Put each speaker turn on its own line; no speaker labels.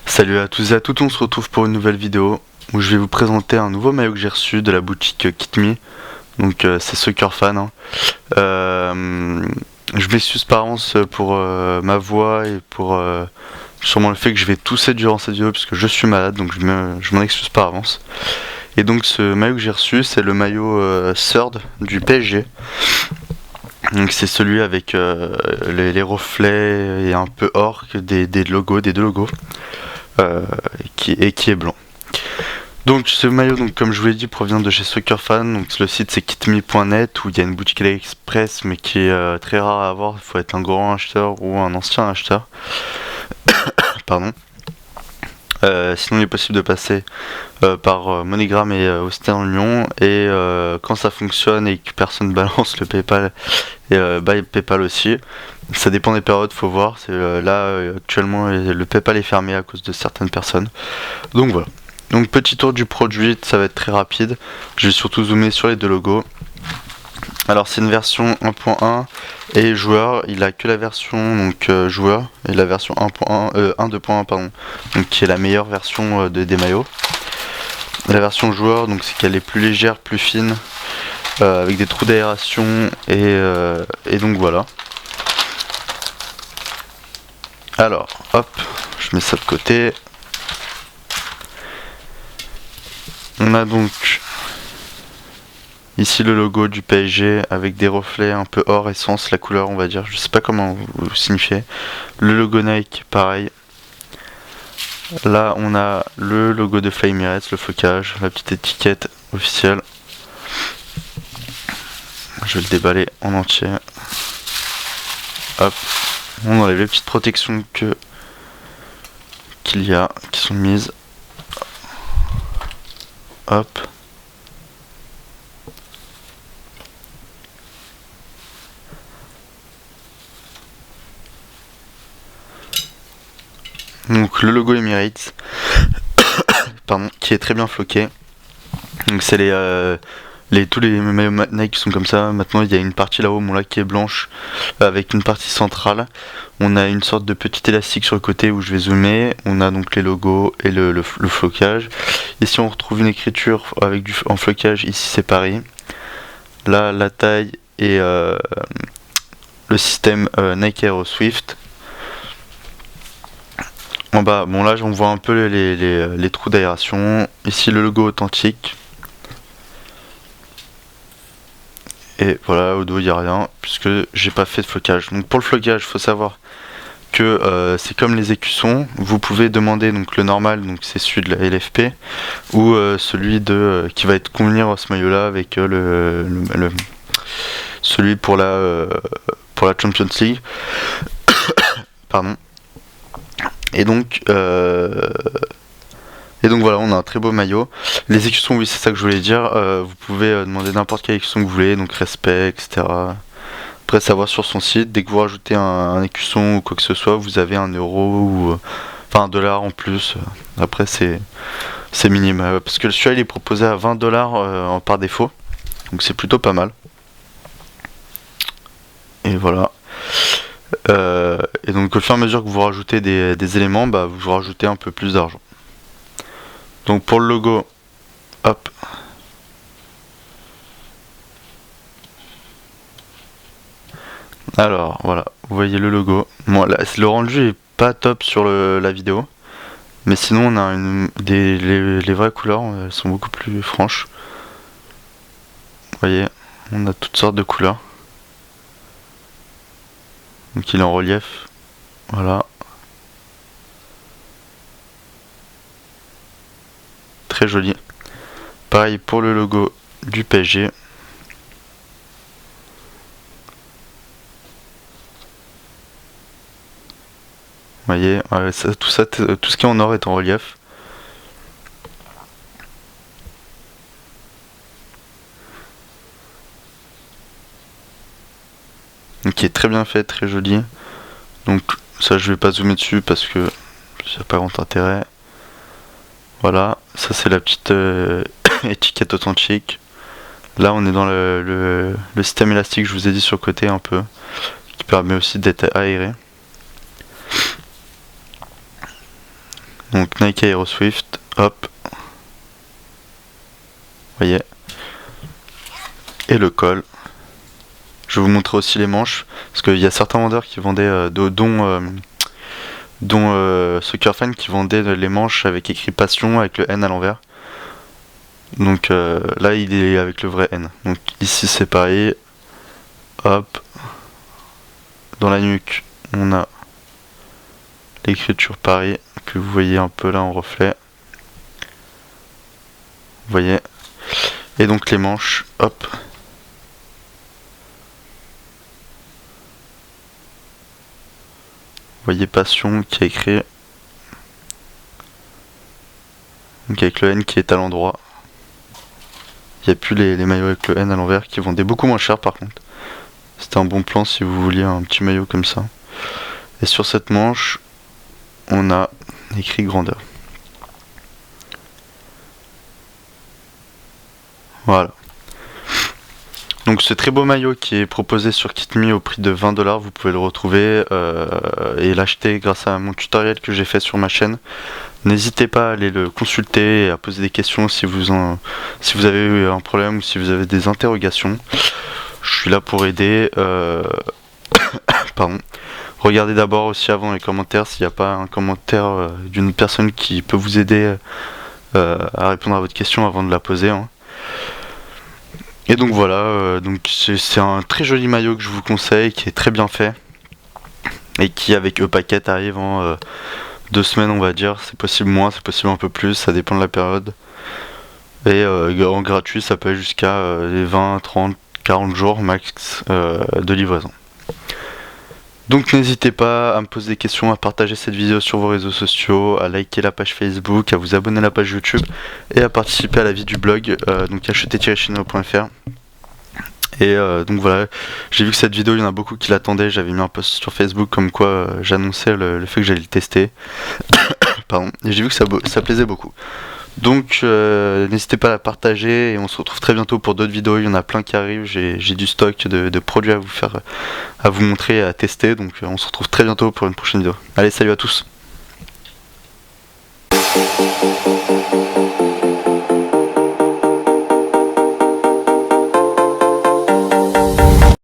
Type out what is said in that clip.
Salut à tous et à toutes, on se retrouve pour une nouvelle vidéo où je vais vous présenter un nouveau maillot que j'ai reçu de la boutique KitMe. Donc c'est Soccer Fan. Hein. Je m'excuse par avance pour ma voix et pour sûrement le fait que je vais tousser durant cette vidéo puisque je suis malade, donc je m'en excuse par avance. Et donc ce maillot que j'ai reçu, c'est le maillot Third du PSG. Donc c'est celui avec les reflets et un peu or des logos, des deux logos. Qui est blanc. Donc ce maillot, donc, comme je vous l'ai dit, provient de chez Soccer Fan. Donc le site c'est kitme.net où il y a une boutique AliExpress mais qui est très rare à avoir. Il faut être un grand acheteur ou un ancien acheteur. Pardon. Sinon il est possible de passer par MoneyGram et Western Union, et quand ça fonctionne et que personne balance le PayPal et PayPal aussi, ça dépend des périodes, faut voir. Là actuellement le PayPal est fermé à cause de certaines personnes, donc voilà. Donc petit tour du produit, ça va être très rapide, je vais surtout zoomer sur les deux logos. Alors c'est une version 1.1 et joueur, il a que la version donc joueur, et la version 1.2.1 pardon, donc qui est la meilleure version des maillots. La version joueur, donc c'est qu'elle est plus légère, plus fine, avec des trous d'aération et donc voilà. Alors hop, je mets ça de côté. On a donc ici le logo du PSG avec des reflets un peu or essence, la couleur on va dire, je sais pas comment vous signifiez. Le logo Nike pareil. Là on a le logo de Fly Emirates, le flocage, la petite étiquette officielle. Je vais le déballer en entier. Hop, on enlève les petites protections qu'il y a, qui sont mises. Hop. Donc le logo Emirates, pardon, qui est très bien floqué. Donc c'est tous les maillots Nike sont comme ça. Maintenant il y a une partie là-haut, mon lac qui est blanche, avec une partie centrale. On a une sorte de petit élastique sur le côté où je vais zoomer. On a donc les logos et le flocage. Ici on retrouve une écriture avec en flocage. Ici c'est Paris. Là la taille et le système Nike Aero Swift. En bas, bon là on voit un peu les trous d'aération. Ici le logo authentique. Et voilà, au dos il n'y a rien puisque j'ai pas fait de flocage. Donc pour le flocage, il faut savoir que c'est comme les écussons. Vous pouvez demander donc le normal, donc c'est celui de la LFP, ou celui qui va être convenir à ce maillot là avec celui pour la Champions League. Pardon. Et donc voilà, on a un très beau maillot. Les écussons, oui, c'est ça que je voulais dire. Vous pouvez demander n'importe quel écusson que vous voulez, donc respect, etc. Après, savoir sur son site, dès que vous rajoutez un écusson ou quoi que ce soit, vous avez 1 euro ou enfin $1 en plus. Après, c'est minime. Parce que celui-là, il est proposé à $20 par défaut. Donc c'est plutôt pas mal. Et voilà. Et donc au fur et à mesure que vous rajoutez des éléments, bah, vous rajoutez un peu plus d'argent. Donc pour le logo, hop. Alors voilà, vous voyez le logo. Bon, là, le rendu est pas top sur la vidéo, mais sinon on a les vraies couleurs, elles sont beaucoup plus franches. Vous voyez, on a toutes sortes de couleurs. Donc il est en relief, voilà. Très joli. Pareil pour le logo du PSG. Vous voyez, tout ce qui est en or est en relief. Qui est très bien fait, très joli. Donc ça je vais pas zoomer dessus parce que ça n'a pas grand intérêt. Voilà, ça c'est la petite étiquette authentique. Là on est dans le système élastique que je vous ai dit sur le côté un peu, qui permet aussi d'être aéré. Donc Nike Aero Swift, hop, vous voyez, et le col. Je vais vous montrer aussi les manches, parce qu'il y a certains vendeurs qui vendaient, dont Suckerfan qui vendait les manches avec écrit Passion avec le N à l'envers. Donc là il est avec le vrai N. Donc ici c'est pareil, hop, dans la nuque on a l'écriture pareil que vous voyez un peu là en reflet. Vous voyez. Et donc les manches, hop. Vous voyez Passion qui est écrit. Donc avec le N qui est à l'endroit. Il n'y a plus les maillots avec le N à l'envers qui vendaient beaucoup moins cher par contre. C'était un bon plan si vous vouliez un petit maillot comme ça. Et sur cette manche, on a écrit grandeur. Voilà. Donc ce très beau maillot qui est proposé sur KitMe au prix de 20$, vous pouvez le retrouver et l'acheter grâce à mon tutoriel que j'ai fait sur ma chaîne. N'hésitez pas à aller le consulter et à poser des questions si vous avez eu un problème ou si vous avez des interrogations. Je suis là pour aider. Pardon. Regardez d'abord aussi avant les commentaires s'il n'y a pas un commentaire d'une personne qui peut vous aider à répondre à votre question avant de la poser. Hein. Et donc voilà, donc c'est un très joli maillot que je vous conseille, qui est très bien fait et qui avec E-Packet arrive en 2 semaines on va dire. C'est possible moins, c'est possible un peu plus, ça dépend de la période. Et en gratuit ça peut aller jusqu'à les 20, 30, 40 jours max de livraison. Donc n'hésitez pas à me poser des questions, à partager cette vidéo sur vos réseaux sociaux, à liker la page Facebook, à vous abonner à la page YouTube et à participer à la vie du blog, donc acheter-cheneo.fr. Et donc voilà, j'ai vu que cette vidéo, il y en a beaucoup qui l'attendaient, j'avais mis un post sur Facebook comme quoi j'annonçais le fait que j'allais le tester. Pardon, et j'ai vu que ça plaisait beaucoup. Donc n'hésitez pas à la partager et on se retrouve très bientôt pour d'autres vidéos, il y en a plein qui arrivent, j'ai du stock de produits à vous montrer et à tester, donc on se retrouve très bientôt pour une prochaine vidéo. Allez, salut à tous.